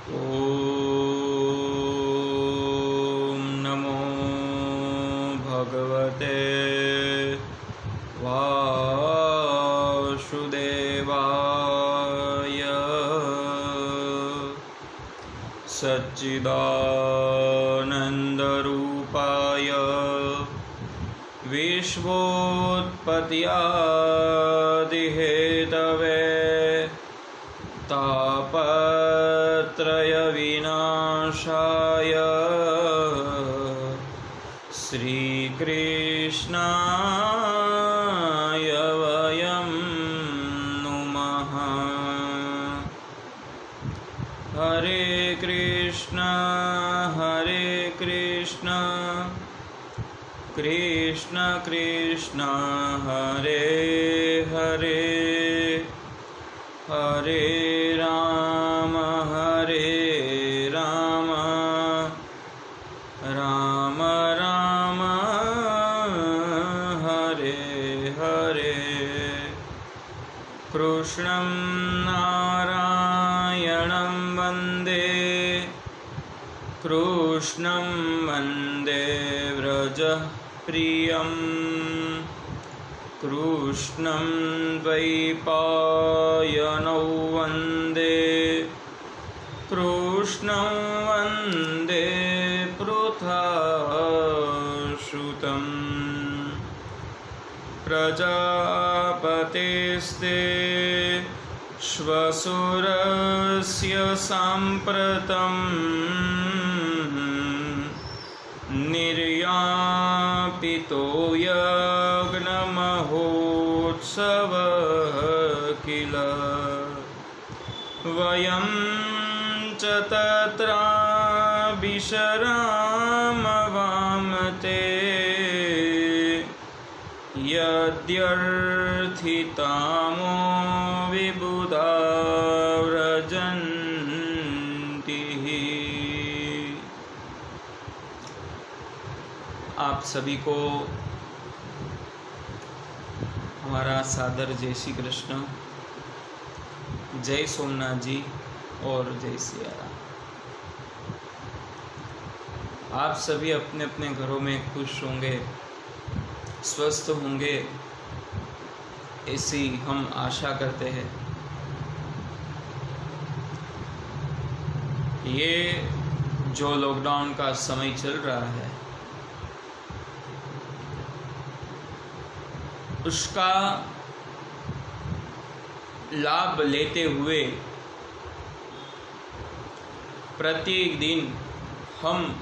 ॐ नमो भगवते वासुदेवाय सच्चिदानन्दरूपाय विश्वोत्पत्त्यादिहेतवे तापत्रयविनाशाय श्रीकृष्णाय वयं नुमः। हरे कृष्ण कृष्ण कृष्ण हरे हरे, हरे राम राम राम हरे हरे। कृष्णं नारायणं वन्दे, कृष्णं वन्दे व्रजप्रियं, कृष्णं द्वैपायनौ वन्दे, कृष्णं वन्दे पृथासुतम्। प्रजापतेस्ते श्वशुरस्य साम्प्रतम् निर्यापितो यज्ञमहोत्सवः किल। वयं च तत्राविशरामवामते यद्यर्थितामो विबुधा व्रजन्ति। आप सभी को हमारा सादर जय श्री कृष्ण, जय सोमनाथ जी और जय सिया राम। आप सभी अपने अपने घरों में खुश होंगे, स्वस्थ होंगे, ऐसी हम आशा करते हैं। ये जो लॉकडाउन का समय चल रहा है उसका लाभ लेते हुए प्रत्येक दिन हम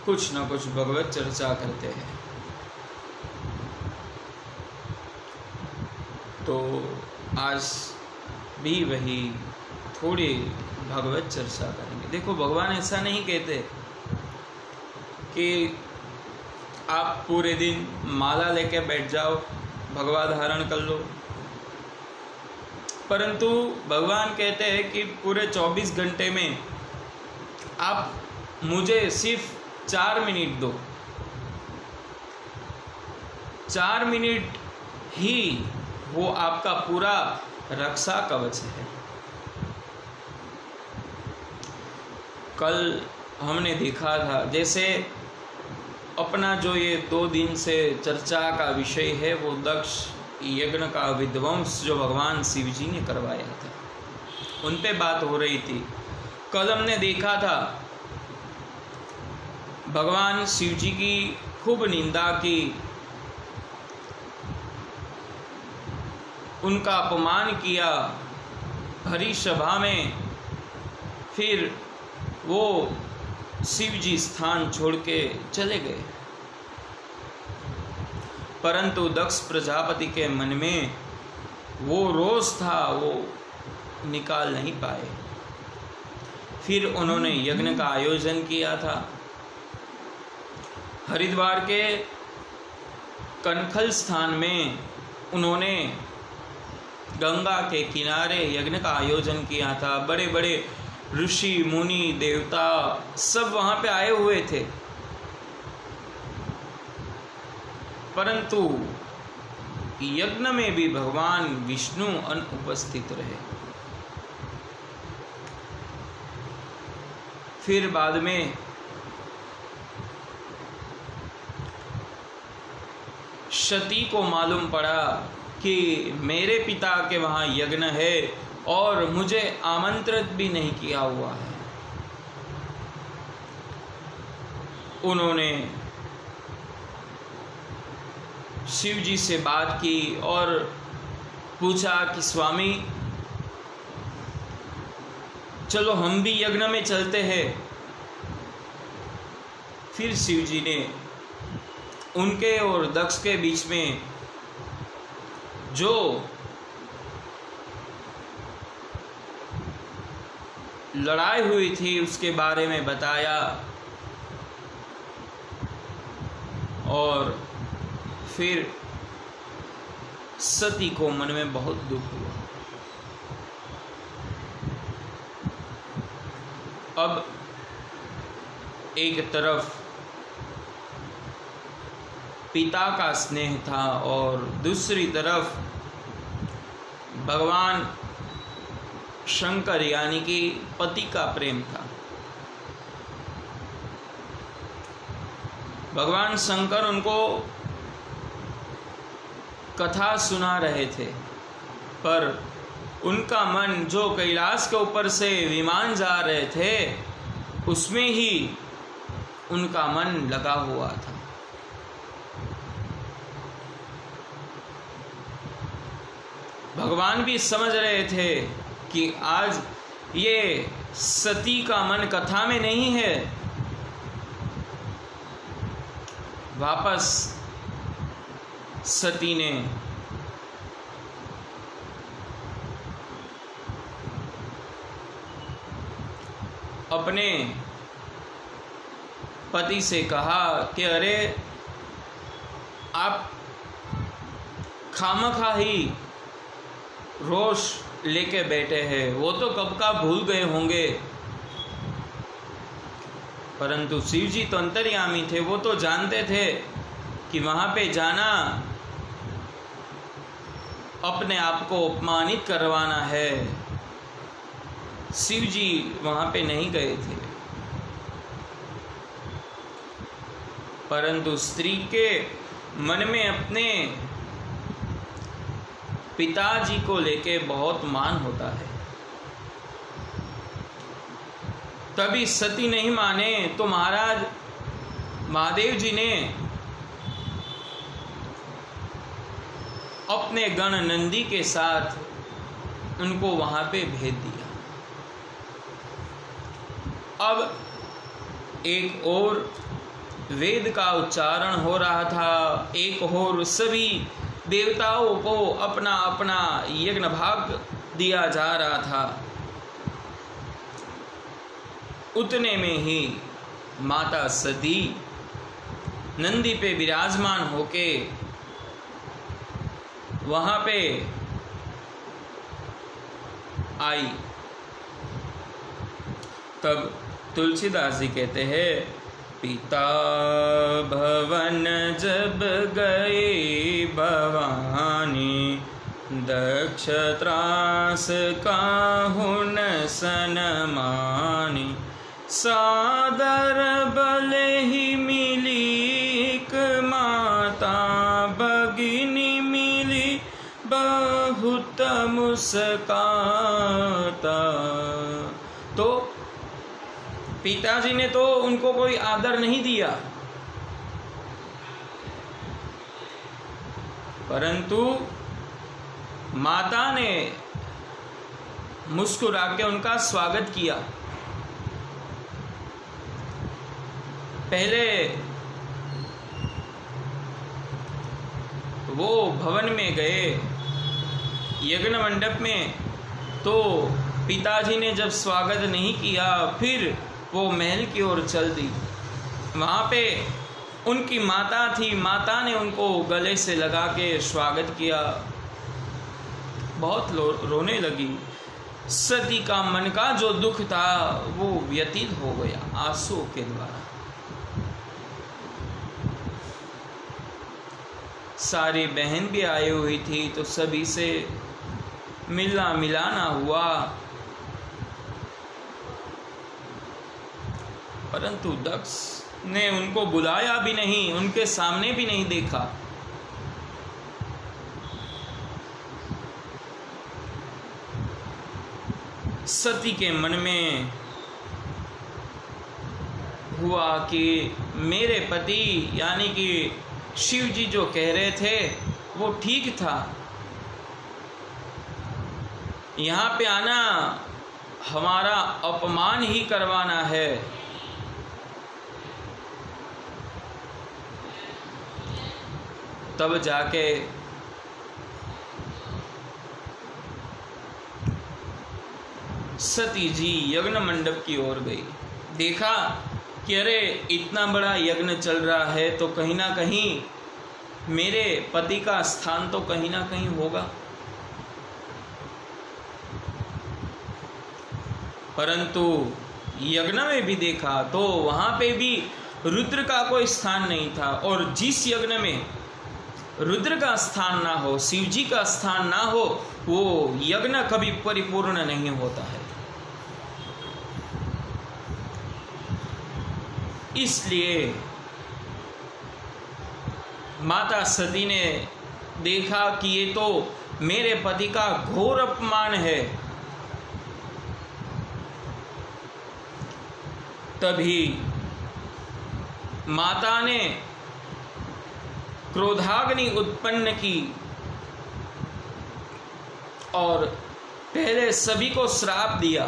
कुछ न कुछ भगवत चर्चा करते हैं। तो आज भी वही थोड़ी भगवत चर्चा करेंगे। देखो, भगवान ऐसा नहीं कहते कि आप पूरे दिन माला लेके बैठ जाओ, भगवा धारण कर लो, परंतु भगवान कहते हैं कि पूरे 24 घंटे में आप मुझे सिर्फ 4 मिनट दो। 4 मिनट ही वो आपका पूरा रक्षा कवच है। कल हमने देखा था, जैसे अपना जो ये 2 दिन से चर्चा का विषय है वो दक्ष यज्ञ का विध्वंस जो भगवान शिव जी ने करवाया था, उन पे बात हो रही थी। कल हमने देखा था भगवान शिव जी की खूब निंदा की, उनका अपमान किया भरी सभा में। फिर वो शिव जी स्थान छोड़ के चले गए, परंतु दक्ष प्रजापति के मन में वो रोष था, वो निकाल नहीं पाए। फिर उन्होंने यज्ञ का आयोजन किया था। हरिद्वार के कनखल स्थान में उन्होंने गंगा के किनारे यज्ञ का आयोजन किया था। बड़े बड़े ऋषि मुनि देवता सब वहां पे आए हुए थे, परंतु यज्ञ में भी भगवान विष्णु अनुपस्थित रहे। फिर बाद में सती को मालूम पड़ा कि मेरे पिता के वहाँ यज्ञ है और मुझे आमंत्रित भी नहीं किया हुआ है। उन्होंने शिव जी से बात की और पूछा कि स्वामी चलो हम भी यज्ञ में चलते हैं। फिर शिव जी ने उनके और दक्ष के बीच में जो लड़ाई हुई थी उसके बारे में बताया और फिर सती को मन में बहुत दुख हुआ। अब एक तरफ पिता का स्नेह था और दूसरी तरफ भगवान शंकर यानी कि पति का प्रेम था। भगवान शंकर उनको कथा सुना रहे थे, पर उनका मन जो कैलाश के ऊपर से विमान जा रहे थे उसमें ही उनका मन लगा हुआ था। भगवान भी समझ रहे थे कि आज ये सती का मन कथा में नहीं है। वापस सती ने अपने पति से कहा कि अरे आप खामखा ही रोष लेके बैठे हैं, वो तो कब का भूल गए होंगे। परंतु शिव जी तो अंतर्यामी थे, वो तो जानते थे कि वहां पे जाना अपने आप को अपमानित करवाना है। शिव जी वहां पे नहीं गए थे, परंतु स्त्री के मन में अपने पिताजी को लेके बहुत मान होता है। तभी सती नहीं माने तो महाराज महादेव जी ने अपने गण नंदी के साथ उनको वहां पे भेज दिया। अब एक और वेद का उच्चारण हो रहा था, एक और सभी देवताओं को अपना अपना यज्ञ भाग दिया जा रहा था। उतने में ही माता सती नंदी पे विराजमान होके वहां पे आई। तब तुलसीदास जी कहते हैं, पिता भवन जब गए भवानी, दक्ष त्रास काहुन सनमानी, सादर बल ही मिली माता, भगिनी मिली बहुत मुस्काता। तो पिताजी ने तो उनको कोई आदर नहीं दिया, परंतु माता ने मुस्कुरा के उनका स्वागत किया। पहले वो भवन में गए यज्ञ मंडप में, तो पिताजी ने जब स्वागत नहीं किया, फिर वो महल की ओर चल दी। वहाँ पे उनकी माता थी, माता ने उनको गले से लगा के स्वागत किया। बहुत रोने लगी। सती का मन का जो दुख था वो व्यतीत हो गया आंसुओं के द्वारा। सारी बहन भी आई हुई थी, तो सभी से मिलना मिलाना हुआ। परंतु दक्ष ने उनको बुलाया भी नहीं, उनके सामने भी नहीं देखा। सती के मन में हुआ कि मेरे पति यानी कि शिव जी जो कह रहे थे वो ठीक था, यहाँ पे आना हमारा अपमान ही करवाना है। तब जाके सती जी यज्ञ मंडप की ओर गई। देखा कि अरे इतना बड़ा यज्ञ चल रहा है तो कहीं ना कहीं मेरे पति का स्थान तो कहीं ना कहीं होगा। परंतु यज्ञ में भी देखा तो वहां पे भी रुद्र का कोई स्थान नहीं था, और जिस यज्ञ में रुद्र का स्थान ना हो, शिव जी का स्थान ना हो, वो यज्ञ कभी परिपूर्ण नहीं होता है। इसलिए माता सती ने देखा कि ये तो मेरे पति का घोर अपमान है। तभी माता ने क्रोधाग्नि उत्पन्न की और पहले सभी को श्राप दिया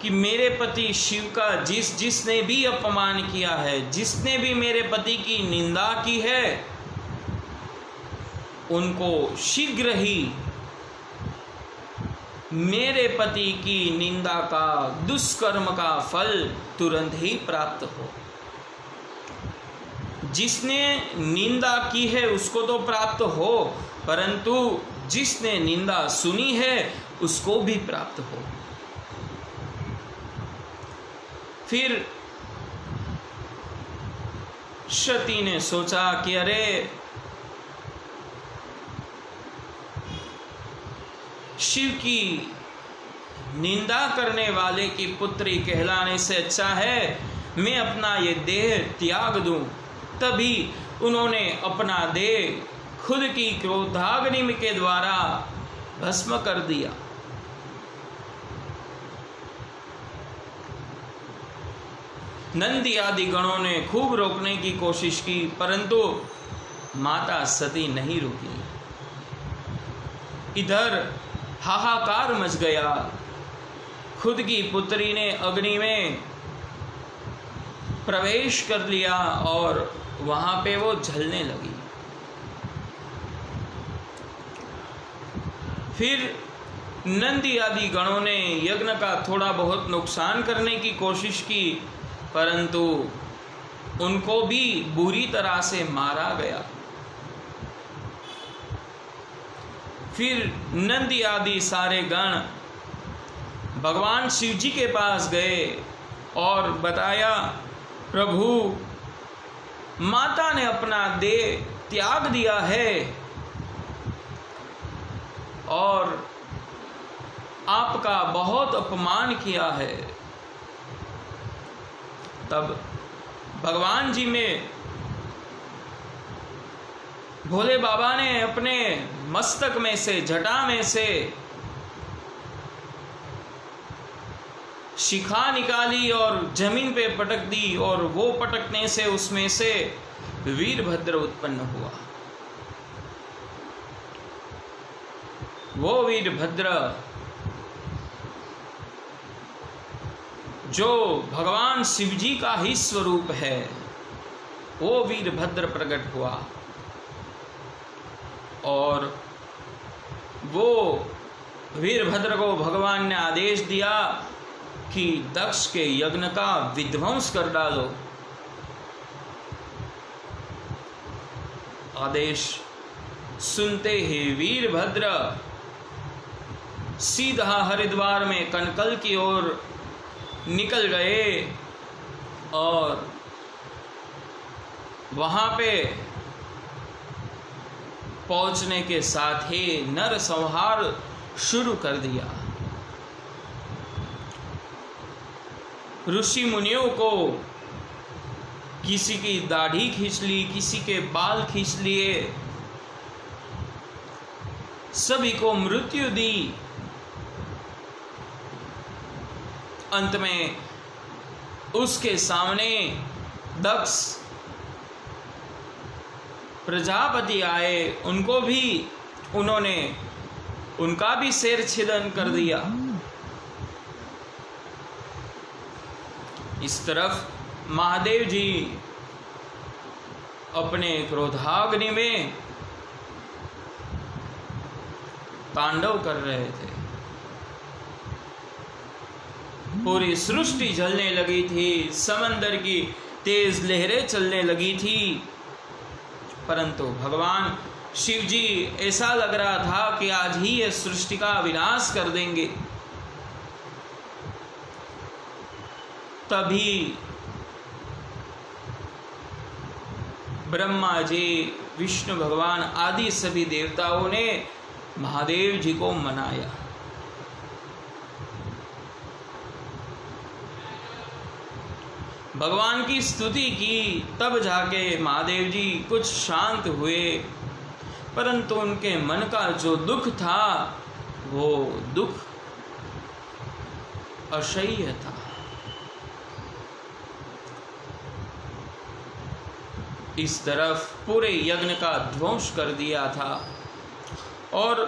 कि मेरे पति शिव का जिसने भी अपमान किया है, जिसने भी मेरे पति की निंदा की है, उनको शीघ्र ही मेरे पति की निंदा का, दुष्कर्म का फल तुरंत ही प्राप्त हो। जिसने निंदा की है उसको तो प्राप्त हो, परंतु जिसने निंदा सुनी है उसको भी प्राप्त हो। फिर सती ने सोचा कि अरे शिव की निंदा करने वाले की पुत्री कहलाने से अच्छा है मैं अपना ये देह त्याग दूं। तभी उन्होंने अपना देह खुद की क्रोधाग्नि के द्वारा भस्म कर दिया। नंदी आदि गणों ने खूब रोकने की कोशिश की, परंतु माता सती नहीं रुकी। इधर हाहाकार मच गया। खुद की पुत्री ने अग्नि में प्रवेश कर लिया और वहां पे वो जलने लगी। फिर नंदी आदि गणों ने यज्ञ का थोड़ा बहुत नुकसान करने की कोशिश की, परंतु उनको भी बुरी तरह से मारा गया। फिर नंदी आदि सारे गण भगवान शिव जी के पास गए और बताया, प्रभु माता ने अपना देह त्याग दिया है और आपका बहुत अपमान किया है। तब भगवान जी में भोले बाबा ने अपने मस्तक में से, जटा में से शिखा निकाली और जमीन पे पटक दी, और वो पटकने से उसमें से वीरभद्र उत्पन्न हुआ। वो वीरभद्र जो भगवान शिव जी का ही स्वरूप है, वो वीरभद्र प्रकट हुआ और वो वीरभद्र को भगवान ने आदेश दिया कि दक्ष के यज्ञ का विध्वंस कर डालो। आदेश सुनते ही वीरभद्र सीधा हरिद्वार में कनकल की ओर निकल गए और वहां पे पहुंचने के साथ ही नर संहार शुरू कर दिया। ऋषि मुनियों को किसी की दाढ़ी खींच ली, किसी के बाल खींच लिए, सभी को मृत्यु दी। अंत में उसके सामने दक्ष प्रजापति आए, उनका भी सिर छेदन कर दिया। इस तरफ महादेव जी अपने क्रोधाग्नि में तांडव कर रहे थे। पूरी सृष्टि जलने लगी थी, समंदर की तेज लहरें चलने लगी थी, परंतु भगवान शिव जी ऐसा लग रहा था कि आज ही ये सृष्टि का विनाश कर देंगे। तभी ब्रह्मा जी, विष्णु भगवान आदि सभी देवताओं ने महादेव जी को मनाया। भगवान की स्तुति की, तब जाके महादेव जी कुछ शांत हुए, परंतु उनके मन का जो दुख था वो दुख असह्य था। इस तरफ पूरे यज्ञ का ध्वंस कर दिया था और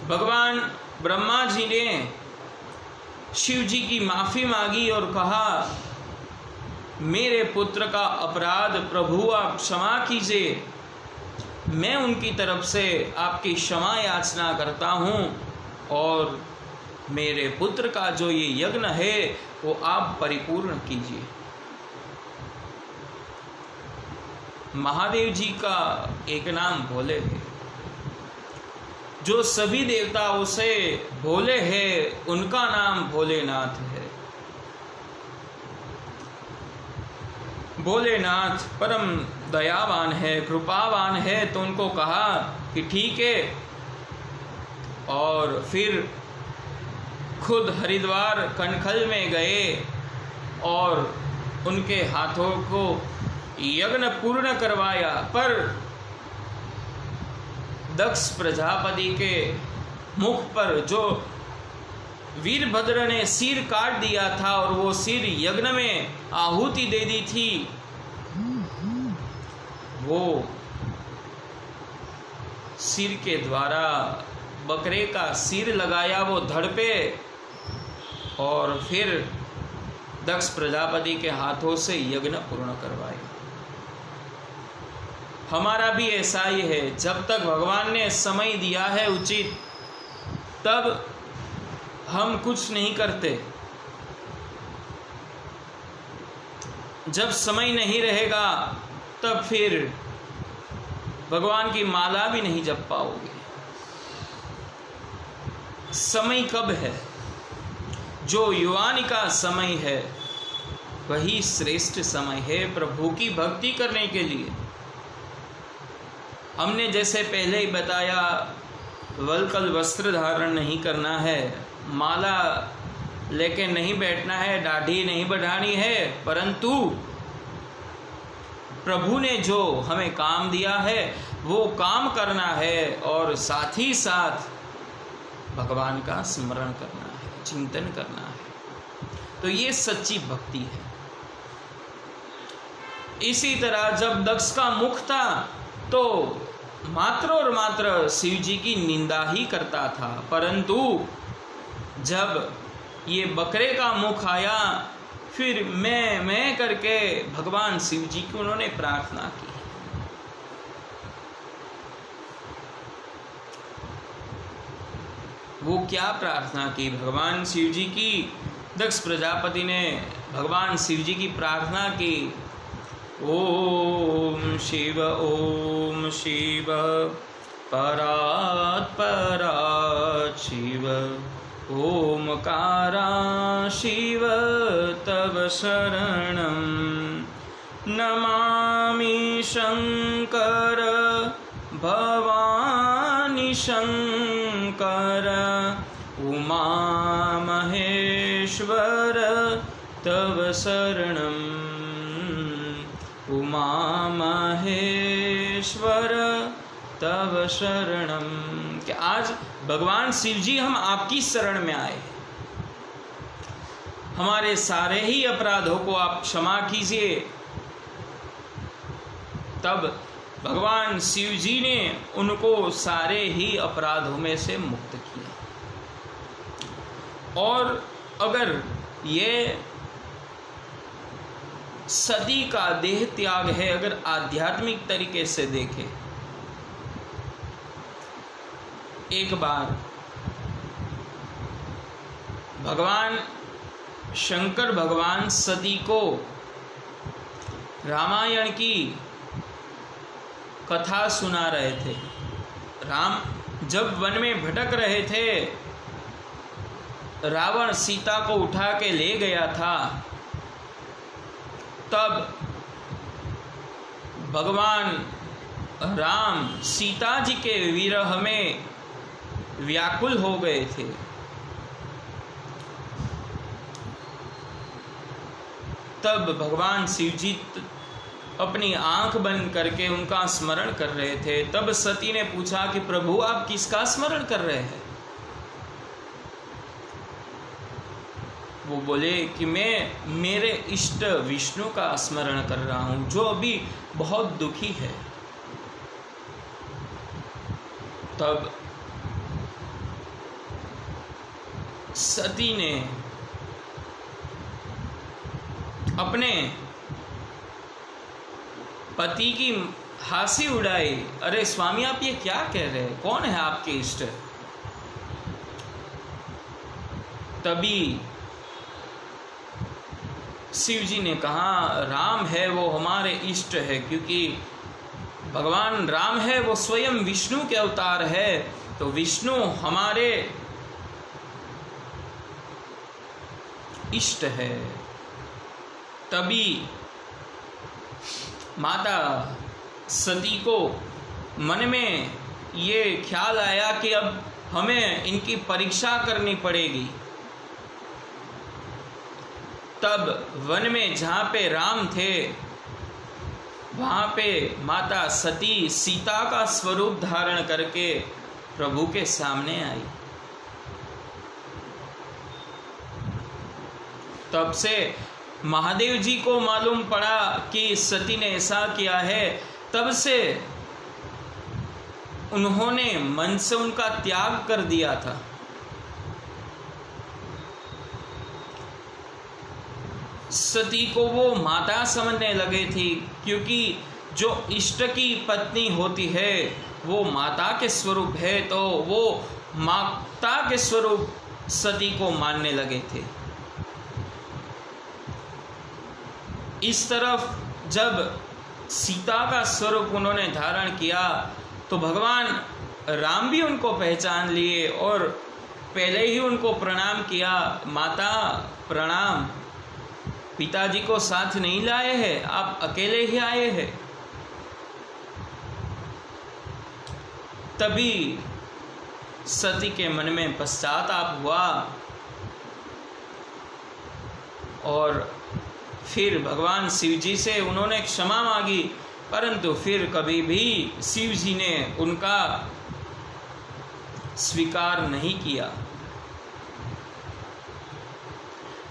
भगवान ब्रह्मा जी ने शिव जी की माफी मांगी और कहा, मेरे पुत्र का अपराध प्रभु आप क्षमा कीजिए, मैं उनकी तरफ से आपकी क्षमा याचना करता हूँ और मेरे पुत्र का जो ये यज्ञ है वो आप परिपूर्ण कीजिए। महादेव जी का एक नाम भोले है। जो सभी देवताओं से भोले हैं उनका नाम भोलेनाथ है। भोलेनाथ परम दयावान है, कृपावान है, तो उनको कहा कि ठीक है, और फिर खुद हरिद्वार कनखल में गए और उनके हाथों को यज्ञ पूर्ण करवाया। पर दक्ष प्रजापति के मुख पर जो वीरभद्र ने सिर काट दिया था और वो सिर यज्ञ में आहुति दे दी थी, वो सिर के द्वारा बकरे का सिर लगाया वो धड़ पे और फिर दक्ष प्रजापति के हाथों से यज्ञ पूर्ण करवाया। हमारा भी ऐसा ही है, जब तक भगवान ने समय दिया है उचित, तब हम कुछ नहीं करते। जब समय नहीं रहेगा तब फिर भगवान की माला भी नहीं जप पाओगे। समय कब है? जो युवानी का समय है वही श्रेष्ठ समय है प्रभु की भक्ति करने के लिए। हमने जैसे पहले ही बताया, वल्कल वस्त्र धारण नहीं करना है, माला लेके नहीं बैठना है, दाढ़ी नहीं बढ़ानी है, परंतु प्रभु ने जो हमें काम दिया है वो काम करना है और साथ ही साथ भगवान का स्मरण करना है, चिंतन करना है। तो ये सच्ची भक्ति है। इसी तरह जब दक्ष का मुख था तो मात्र और मात्र शिव जी की निंदा ही करता था, परंतु जब ये बकरे का मुख आया फिर मैं करके भगवान शिव जी की उन्होंने प्रार्थना की। वो क्या प्रार्थना की भगवान शिव जी की? दक्ष प्रजापति ने भगवान शिव जी की प्रार्थना की, ओम शिव परात् परात् शिव, ओमकारा शिव तव शरणं, नमामि शंकर भवानी शंकर, उमा महेश्वर तव शरणम उमा महेश्वर तव शरणम। कि आज भगवान शिव जी हम आपकी शरण में आए, हमारे सारे ही अपराधों को आप क्षमा कीजिए। तब भगवान शिव जी ने उनको सारे ही अपराधों में से मुक्त किया। और अगर ये सती का देह त्याग है, अगर आध्यात्मिक तरीके से देखें, एक बार भगवान शंकर भगवान सती को रामायण की कथा सुना रहे थे। राम जब वन में भटक रहे थे, रावण सीता को उठा के ले गया था, तब भगवान राम सीता जी के विरह में व्याकुल हो गए थे। तब भगवान शिव जी अपनी आंख बंद करके उनका स्मरण कर रहे थे। तब सती ने पूछा कि प्रभु आप किसका स्मरण कर रहे हैं? वो बोले कि मैं मेरे इष्ट विष्णु का स्मरण कर रहा हूं, जो अभी बहुत दुखी है। तब सती ने अपने पति की हंसी उड़ाई। अरे स्वामी आप ये क्या कह रहे हैं, कौन है आपके इष्ट? तभी शिव जी ने कहा राम है वो हमारे इष्ट है, क्योंकि भगवान राम है वो स्वयं विष्णु के अवतार है, तो विष्णु हमारे इष्ट है। तभी माता सती को मन में ये ख्याल आया कि अब हमें इनकी परीक्षा करनी पड़ेगी। तब वन में जहाँ पे राम थे, वहाँ पे माता सती सीता का स्वरूप धारण करके प्रभु के सामने आई। तब से महादेव जी को मालूम पड़ा कि सती ने ऐसा किया है, तब से उन्होंने मन से उनका त्याग कर दिया था। सती को वो माता समझने लगे थी, क्योंकि जो इष्ट की पत्नी होती है वो माता के स्वरूप है, तो वो माता के स्वरूप सती को मानने लगे थे। इस तरफ जब सीता का स्वरूप उन्होंने धारण किया तो भगवान राम भी उनको पहचान लिए और पहले ही उनको प्रणाम किया। माता प्रणाम, पिताजी को साथ नहीं लाए हैं, आप अकेले ही आए हैं। तभी सती के मन में पश्चाताप हुआ और फिर भगवान शिव जी से उन्होंने क्षमा मांगी, परंतु फिर कभी भी शिव जी ने उनका स्वीकार नहीं किया।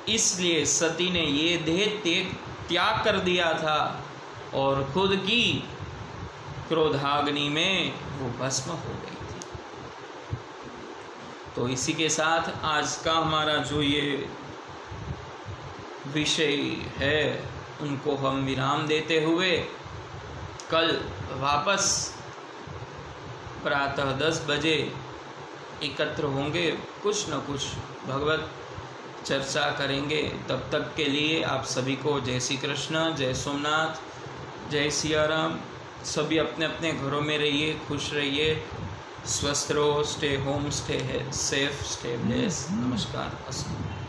इसलिए सती ने ये देह त्याग कर दिया था और खुद की क्रोधाग्नि में वो भस्म हो गई थी। तो इसी के साथ आज का हमारा जो ये विषय है उनको हम विराम देते हुए कल वापस प्रातः 10 बजे एकत्र होंगे, कुछ न कुछ भगवत चर्चा करेंगे। तब तक के लिए आप सभी को जय श्री कृष्ण, जय सोमनाथ, जय सिया राम। सभी अपने अपने घरों में रहिए, खुश रहिए, स्वस्थ रहो, stay home, stay safe, stay blessed. नमस्कार, अस्तु।